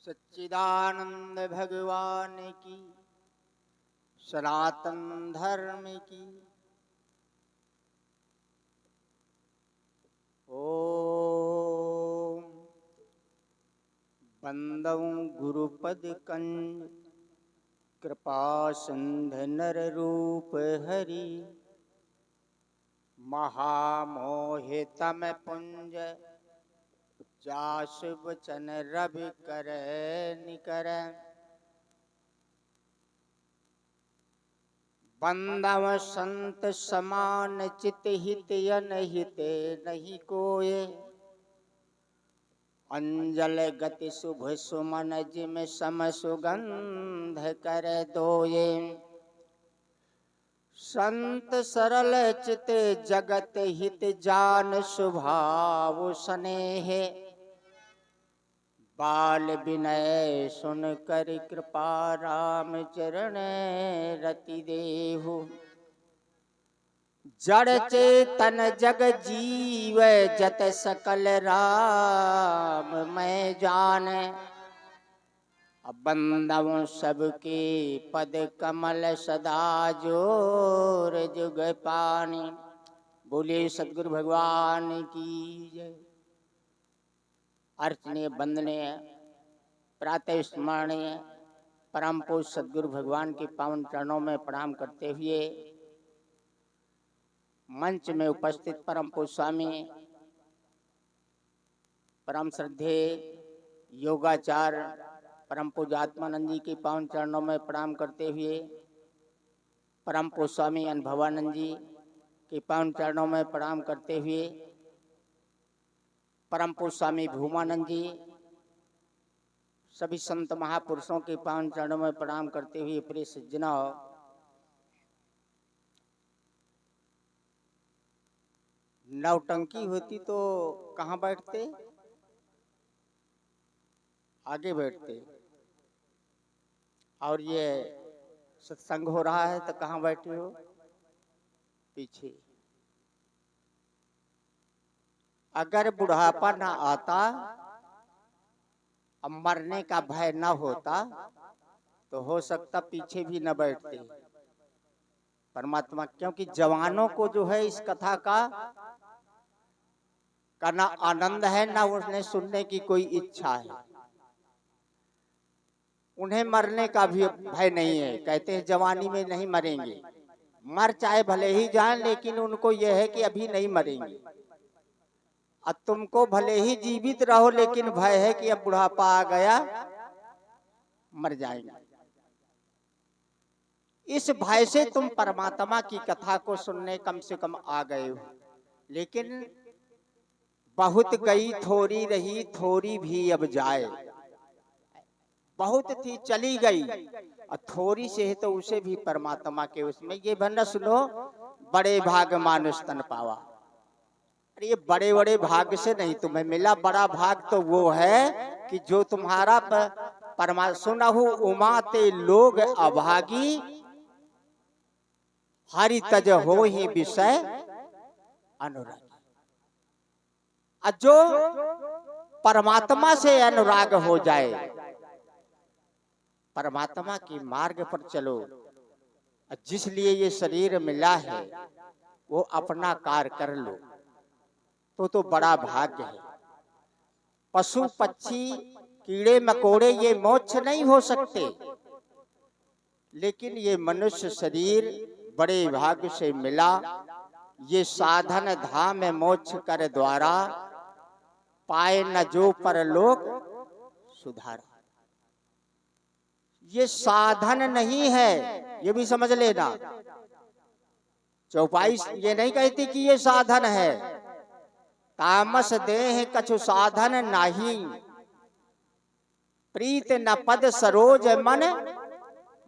सच्चिदानंद भगवान की, सनातन धर्म की। ओम बंदौ गुरुपद कंज कृपा सिंध नर रूप हरि, महामोहितम पुंज जास वचन रवि कर निकर। बंदव संत समान चित हित अनहित नहीं कोय, अंजल गति शुभ सुमन जिम सम सुगंध कर दोये। संत सरल चित जगत हित जान स्वभाव स्नेह, बाल विनय सुन कर कृपा राम चरण रति देहु। जड़ चेतन जग जीव जत सकल राम मैं जाने, बंदव सबके पद कमल सदा जोर जुग पानी। बोले सद्गुरु भगवान की जय। अर्चनीय वंदनीय प्रातः स्मरणीय परम पूज्य सद्गुरु भगवान के पावन चरणों में प्रणाम करते हुए मंच में उपस्थित परम पूज्य स्वामी परम श्रद्धे योगाचार्य परम पूज्य आत्मानंद जी के पावन चरणों में प्रणाम करते हुए परम पूज्य स्वामी अनुभवानंद जी के पावन चरणों में प्रणाम करते हुए परम पूज्य स्वामी भूमानंद जी सभी संत महापुरुषों के पावन चरणों में प्रणाम करते हुए प्रिय सज्जनों, नौटंकी होती तो कहाँ बैठते? आगे बैठते। और ये सत्संग हो रहा है तो कहाँ बैठे हो? पीछे। अगर बुढ़ापा ना आता, अब मरने का भय न होता तो हो सकता पीछे भी न बैठते परमात्मा, क्योंकि जवानों को जो है इस कथा का ना आनंद है ना उन्हें सुनने की कोई इच्छा है। उन्हें मरने का भी भय नहीं है। कहते हैं जवानी में नहीं मरेंगे, मर चाहे भले ही जाएं, लेकिन उनको यह है कि अभी नहीं मरेंगे। और तुमको भले ही जीवित रहो, लेकिन भय है कि अब बुढ़ापा आ गया, मर जाएंगे। इस भय से तुम परमात्मा की कथा को सुनने कम से कम आ गए हो। लेकिन बहुत गई थोड़ी रही, थोड़ी भी अब जाए। बहुत थी चली गई और थोड़ी से है तो उसे भी परमात्मा के उसमें ये भन्न सुनो, बड़े भाग मानुष तन पावा। अरे ये बड़े बड़े भाग से नहीं तुम्हें मिला, बड़ा भाग तो वो है कि जो तुम्हारा परमा सुनहु उमा ते लोग अभागी, हरि तज हो ही विषय अनुरागी। जो परमात्मा से अनुराग हो जाए, परमात्मा के मार्ग पर चलो, जिस लिए ये शरीर मिला है वो अपना कार्य कर लो तो बड़ा भाग्य है। पशु पक्षी कीड़े मकोड़े ये मोक्ष नहीं हो सकते, लेकिन ये मनुष्य शरीर बड़े भाग्य से मिला। ये साधन धाम मोक्ष कर द्वारा, पाए न जो परलोक सुधारा। ये साधन नहीं है, ये भी समझ लेना। चौपाई ये नहीं कहती कि ये साधन है। तामस देह कछु साधन नाही, प्रीत न पद सरोज मन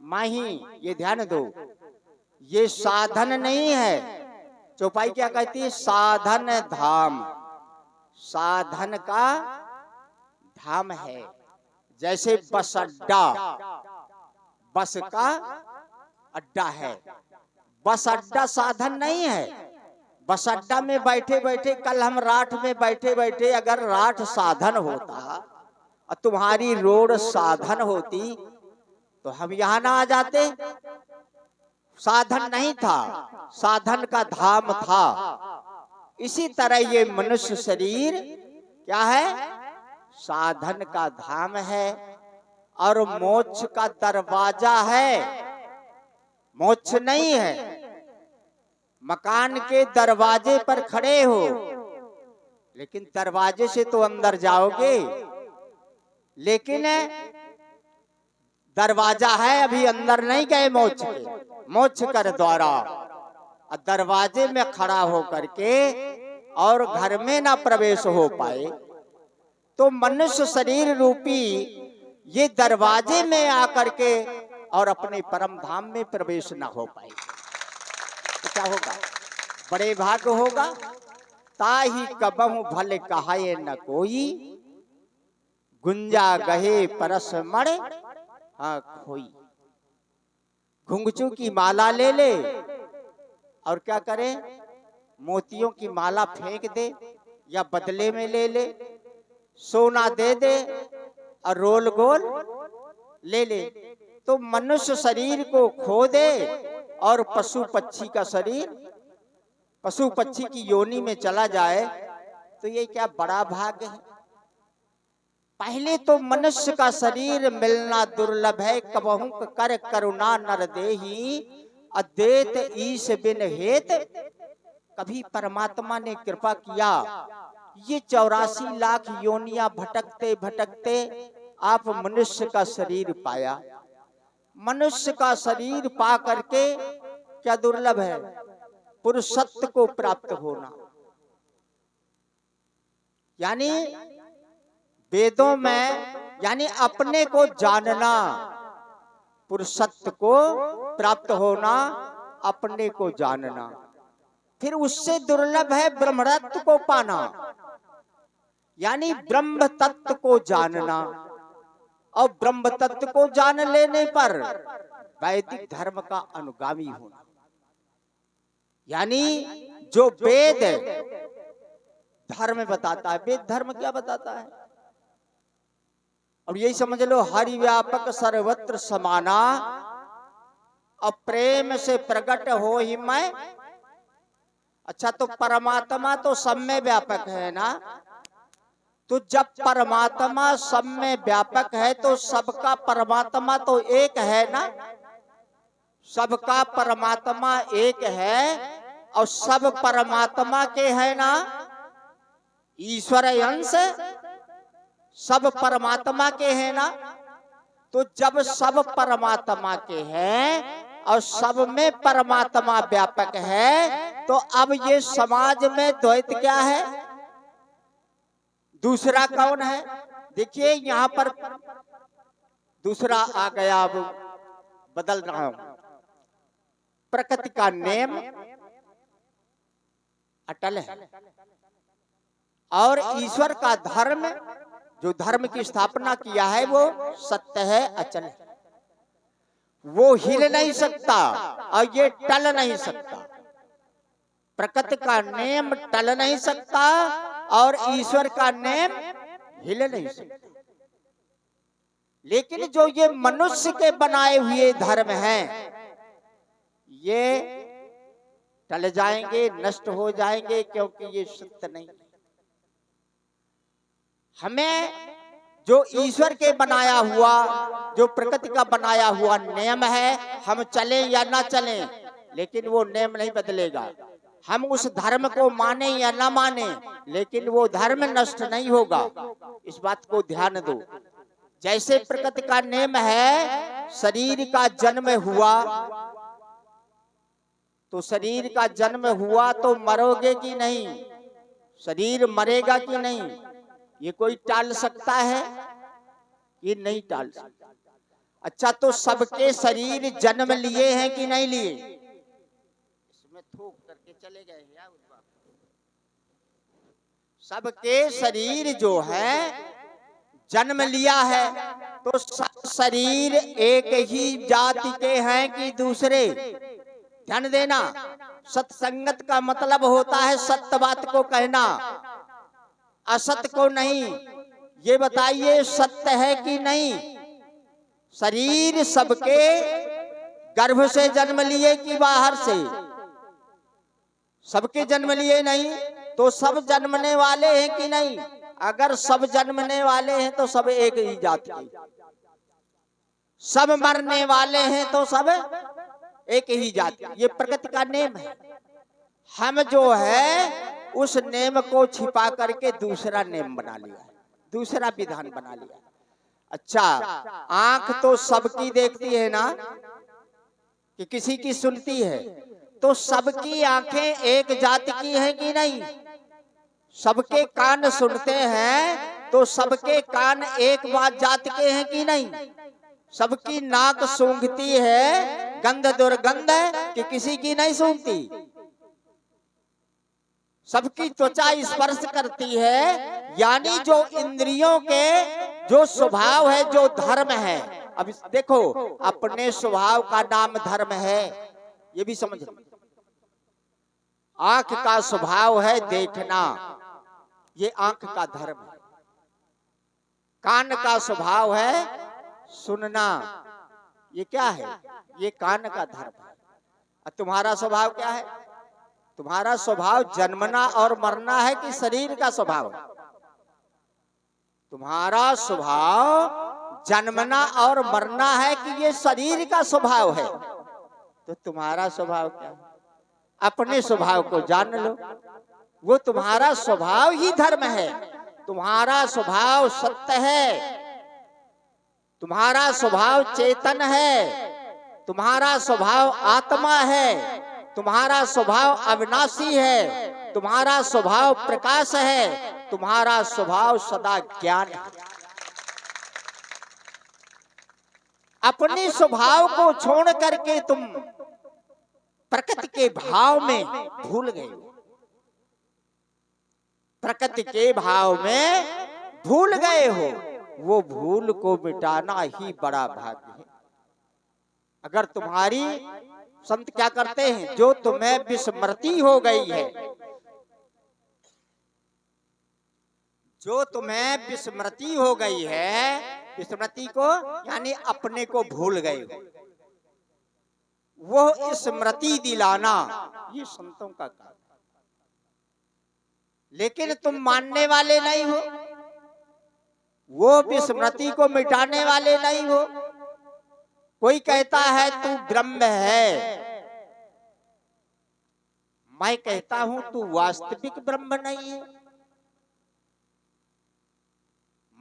माही। ये ध्यान दो, ये साधन नहीं है। चौपाई क्या कहती है? साधन धाम। साधन का धाम है। जैसे बस अड्डा, बस का अड्डा है। बस अड्डा साधन नहीं है। बस अड्डा में बैठे बैठे, कल हम राठ में बैठे बैठे, अगर राठ साधन होता और तुम्हारी रोड साधन होती तो हम यहां ना आ जाते। साधन नहीं था, साधन का धाम था। इसी तरह ये मनुष्य शरीर क्या है? साधन का धाम है और मोक्ष का दरवाजा है। मोक्ष नहीं है। मकान के दरवाजे पर खड़े हो, लेकिन दरवाजे से तो अंदर जाओगे, लेकिन दरवाजा है, अभी अंदर नहीं गए मोक्ष के। मोक्ष कर द्वारा दरवाजे में खड़ा हो करके और घर में ना प्रवेश हो पाए, तो मनुष्य शरीर रूपी ये दरवाजे में आकर के और अपने परम धाम में प्रवेश ना हो पाए, तो क्या होगा? बड़े भाग्य होगा। ताही कबहु भले कहाए न कोई, गुंजा गहे परस मड़ हाँ खोई। घुंघचू की माला ले ले और क्या करे? मोतियों की माला फेंक दे या बदले में ले ले, सोना दे दे और रोल गोल ले ले। तो मनुष्य शरीर को खो दे और पशु पक्षी का शरीर, पशु पक्षी की योनि में चला जाए, तो ये क्या बड़ा भाग्य है। पहले तो मनुष्य का शरीर मिलना दुर्लभ है। कबहू कर करुणा नर देही, अदेत ईश बिन हेत। कभी परमात्मा ने कृपा किया, ये 84 लाख योनियां भटकते भटकते आप मनुष्य का शरीर पाया। मनुष्य का शरीर पा करके क्या दुर्लभ है? पुरुषत्व को प्राप्त होना। यानी वेदों में यानी अपने को जानना, पुरुषत्व को प्राप्त होना, अपने को जानना। फिर उससे दुर्लभ है ब्रह्मत्व को पाना, यानी ब्रह्म तत्व को जानना। और ब्रह्म तत्व को जान लेने पर वैदिक धर्म का अनुगामी होना। यानी जो वेद धर्म बताता है, वेद धर्म क्या बताता है? अब यही समझ लो, हरि व्यापक सर्वत्र समाना, और प्रेम से प्रकट हो ही मैं। अच्छा, तो परमात्मा तो सब में व्यापक है ना। तो जब परमात्मा सब में व्यापक है तो सबका परमात्मा तो एक है ना। सबका परमात्मा एक है और सब परमात्मा के है ना। ईश्वर अंश सब परमात्मा के हैं ना। तो जब सब परमात्मा के हैं और सब में परमात्मा व्यापक है, तो अब ये समाज में द्वैत क्या है? दूसरा कौन है? देखिए यहां पर दूसरा आ गया। अब बदल रहा हूं। प्रकृति का नियम अटल है और ईश्वर का धर्म, जो धर्म की स्थापना किया है, वो सत्य है, अचल है। वो हिल नहीं सकता और ये टल नहीं सकता। प्रकृति का नियम टल नहीं सकता और ईश्वर का नियम हिल नहीं सकता। लेकिन जो ये मनुष्य के बनाए हुए धर्म हैं, ये टल जाएंगे, नष्ट हो जाएंगे, क्योंकि ये सत्य नहीं। हमें जो ईश्वर के बनाया हुआ, जो प्रकृति का बनाया हुआ नियम है, हम चलें या ना चलें, लेकिन वो नियम नहीं बदलेगा। हम उस धर्म को माने या ना माने, लेकिन वो धर्म नष्ट नहीं होगा। इस बात को ध्यान दो। जैसे प्रकृति का नियम है, शरीर का जन्म हुआ, तो शरीर का जन्म हुआ तो मरोगे कि नहीं? शरीर मरेगा कि नहीं? ये कोई टाल सकता है? ये नहीं टाल सकता। अच्छा, तो सबके शरीर जन्म लिए हैं कि नहीं लिए? इसमें थूक करके चले गए हैं। सबके शरीर जो है जन्म लिया है, तो सब शरीर एक ही जाति के हैं कि दूसरे? ध्यान देना। सत्संगत का मतलब होता है सत्य बात को कहना, असत को नहीं। ये बताइए सत्य है कि नहीं? शरीर सबके गर्भ से जन्म लिए कि बाहर से? सबके जन्म लिए नहीं, तो सब जन्मने वाले हैं कि नहीं? अगर सब जन्मने वाले हैं तो सब एक ही जाति के, सब मरने वाले हैं तो सब एक ही जाति। ये प्रकृति का नेम है। हम जो है उस नेम को छिपा करके दूसरा नेम बना लिया, दूसरा विधान बना लिया। अच्छा, आंख तो सबकी देखती है ना, कि किसी की सुनती है, तो सबकी आंखें एक जाति की हैं कि नहीं? सबके कान सुनते हैं तो सबके कान एक बात जाति के हैं कि नहीं? सबकी नाक सूंघती है गंध दुर्गंध कि किसी की नहीं सूंघती? सबकी त्वचा स्पर्श करती है, यानी जो इंद्रियों के जो स्वभाव है, जो धर्म है। अब देखो, अपने स्वभाव का नाम धर्म है, ये भी समझ लो। आंख का स्वभाव है देखना, ये आंख का धर्म है। कान का स्वभाव है सुनना, ये क्या है? ये कान का धर्म है। और तुम्हारा स्वभाव क्या है? तुम्हारा स्वभाव जन्मना और मरना है कि शरीर का स्वभाव है? तुम्हारा स्वभाव जन्मना और मरना है कि ये शरीर का स्वभाव है? तो तुम्हारा स्वभाव क्या है? अपने स्वभाव को जान लो, वो तुम्हारा स्वभाव ही धर्म है। तुम्हारा स्वभाव सत्य है, तुम्हारा स्वभाव चेतन है, तुम्हारा स्वभाव आत्मा है, तुम्हारा स्वभाव अविनाशी है, तुम्हारा स्वभाव प्रकाश है, तुम्हारा स्वभाव सदा ज्ञान है। अपने स्वभाव को छोड़ करके तुम प्रकृति के भाव में भूल गए, प्रकृति के भाव में भूल गए हो। वो भूल को मिटाना ही बड़ा भाग्य है। अगर तुम्हारी, संत क्या करते हैं, जो तुम्हें विस्मृति हो गई है, जो तुम्हें विस्मृति हो गई है, विस्मृति को यानी अपने को भूल गए हो, वो स्मृति दिलाना ये संतों का काम। लेकिन तुम मानने वाले नहीं हो, वो विस्मृति को मिटाने वाले नहीं हो। कोई कहता है तू ब्रह्म है, मैं कहता हूं तू वास्तविक ब्रह्म नहीं है।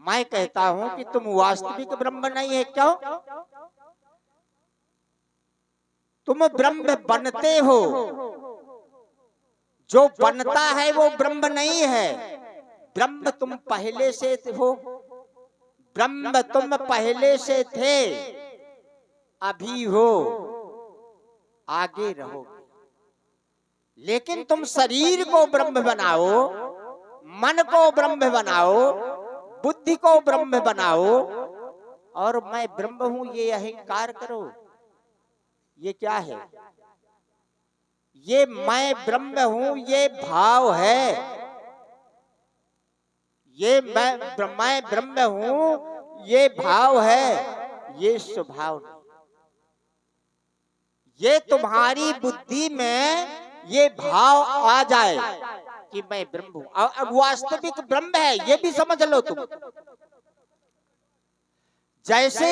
मैं कहता हूं कि तुम वास्तविक ब्रह्म नहीं है। क्यों? तुम ब्रह्म बनते हो, जो बनता है वो ब्रह्म नहीं है। ब्रह्म तुम पहले से हो, ब्रह्म तुम पहले से थे, अभी हो, आगे रहोगे। लेकिन तुम शरीर को ब्रह्म बनाओ, मन को ब्रह्म बनाओ, बुद्धि को ब्रह्म बनाओ, और मैं ब्रह्म हूं ये अहंकार करो। ये क्या है? ये मैं ब्रह्म हूं ये भाव है। ये मैं ब्रह्म हूं ये भाव है, ये स्वभाव नहीं। ये तुम्हारी बुद्धि में ये भाव आ जाए कि मैं ब्रह्म हूं, अब वास्तविक ब्रह्म है ये भी समझ लो तुम। जैसे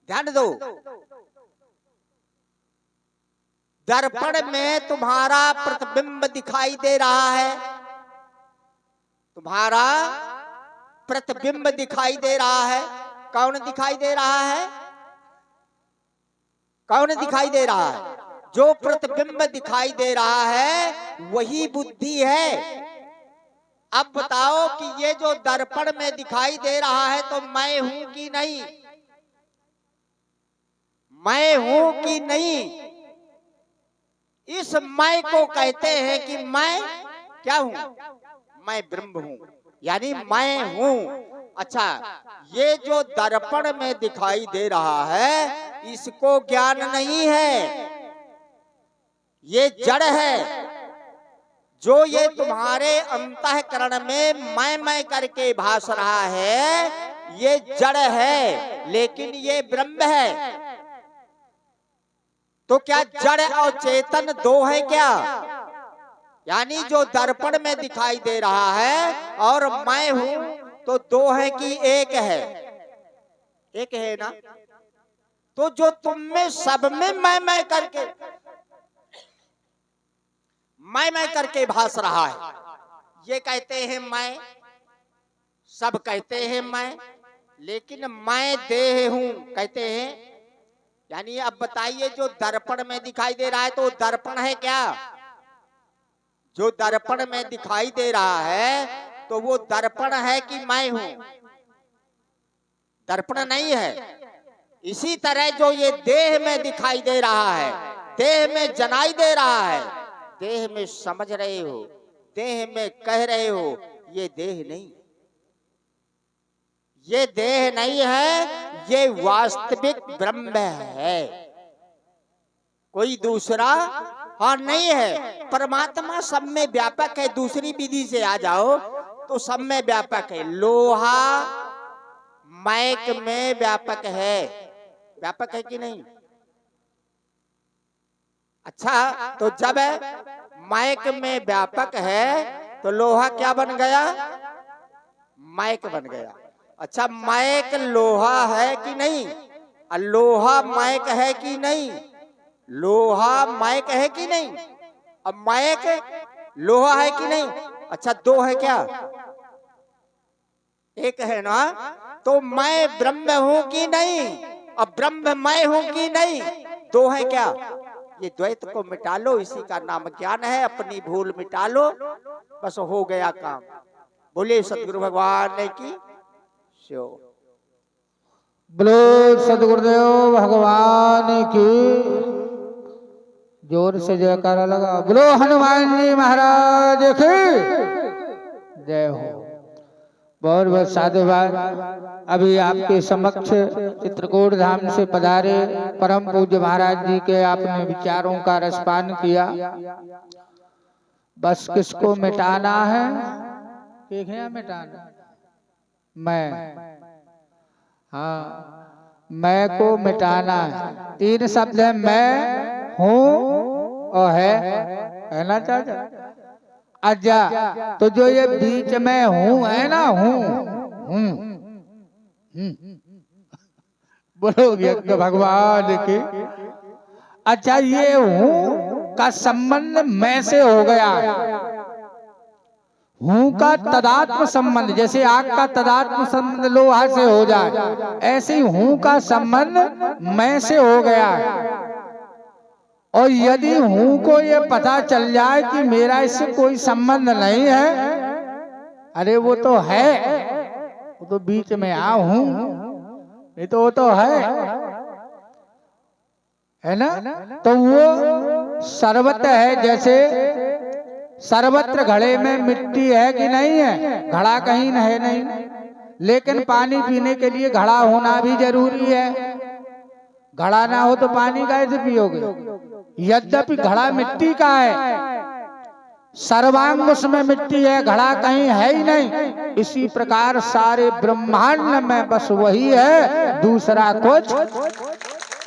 ध्यान दो, दर्पण में तुम्हारा प्रतिबिंब दिखाई दे रहा है, तुम्हारा प्रतिबिंब दिखाई दे रहा है। कौन दिखाई दे रहा है? कौन दिखाई दे रहा है? जो प्रतिबिंब दिखाई दे रहा है वही बुद्धि है। अब बताओ कि ये जो दर्पण में दिखाई दे रहा है तो मैं हूं कि नहीं? मैं हूं कि नहीं? इस मैं को कहते हैं कि मैं क्या हूं? मैं ब्रह्म हूं, यानी मैं हूं। अच्छा, ये जो दर्पण में दिखाई दे रहा है इसको ज्ञान नहीं है, ये जड़ है। जो ये तुम्हारे अंतःकरण में मैं करके भास रहा है, ये जड़ है लेकिन ये ब्रह्म है। तो क्या जड़ और चेतन दो है क्या? यानी जो दर्पण में दिखाई दे रहा है और मैं हूं तो दो है कि एक है? एक है ना। तो जो तुम में सब में मैं करके भास रहा है, ये कहते हैं मैं, सब कहते हैं मैं, लेकिन मैं देह हूं कहते हैं। यानी अब बताइए, जो दर्पण में दिखाई दे रहा है तो दर्पण है क्या? जो दर्पण में दिखाई दे रहा है तो वो दर्पण है कि मैं हूं? दर्पण नहीं है। इसी तरह जो ये देह में दिखाई दे रहा है, देह में जनाई दे रहा है, देह में समझ रहे हो, देह में कह रहे हो, ये देह नहीं, ये देह नहीं है, ये वास्तविक ब्रह्म है, कोई दूसरा हाँ नहीं है। परमात्मा सब में व्यापक है। दूसरी विधि से आ जाओ तो सब में व्यापक है। लोहा मैक में व्यापक है, व्यापक है कि नहीं? अच्छा, तो जब मैक में व्यापक है तो लोहा क्या बन गया? मैक बन गया। अच्छा, मैक लोहा है कि नहीं? लोहा मैक है कि नहीं? लोहा मैक है कि नहीं? अब मैक लोहा है कि नहीं? अच्छा, दो है क्या? एक है ना। तो मैं ब्रह्म हूं कि नहीं? अब ब्रह्म मैं हूं कि नहीं? दो है क्या? ये द्वैत को मिटा लो, इसी का नाम ज्ञान है। अपनी भूल मिटा लो, बस हो गया काम। बोले सतगुरु भगवान की शो। बोलो सदगुरुदेव भगवान की। जोर से जयकारा लगा। बोलो हनुमान जी महाराज की जय हो। बहुत बहुत साधुवाद। अभी आपके समक्ष चित्रकूट धाम से पधारे परम पूज्य महाराज जी के आपने विचारों का रसपान किया। बस किसको मिटाना है? क्या मिटाना? मैं, हाँ, मैं को मिटाना है। तीन शब्द है, मैं हूँ और है ना चाचा? अच्छा, तो जो ये बीच में हूँ है ना, बोलोगे भगवान की। अच्छा, ये हूँ का संबंध मैं से हो गया है। हूँ का तदात्म संबंध, जैसे आग का तदात्म संबंध लोहा से हो जाए, ऐसे ही हूँ का संबंध मैं से हो गया है। और यदि हूँ को ये पता चल जाए कि मेरा इससे कोई संबंध नहीं है, अरे वो तो है, वो तो बीच में आ हूँ, नहीं तो वो तो है ना। तो वो सर्वत्र है। जैसे सर्वत्र घड़े में मिट्टी है कि नहीं है? घड़ा कहीं है नहीं, लेकिन पानी पीने के लिए घड़ा होना भी जरूरी है। घड़ा ना हो तो पानी कैसे पियोगे? यद्यपि घड़ा मिट्टी का है, सर्वांग उसमें मिट्टी है, घड़ा कहीं है ही नहीं। इसी प्रकार सारे ब्रह्मांड में बस वही है, दूसरा कुछ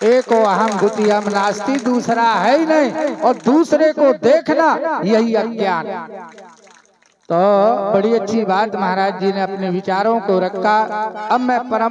एको अहम द्वितीयम नास्ति, दूसरा है ही नहीं। और दूसरे को देखना यही अज्ञान। तो बड़ी अच्छी बात महाराज जी ने अपने विचारों को रखा। अब मैं परम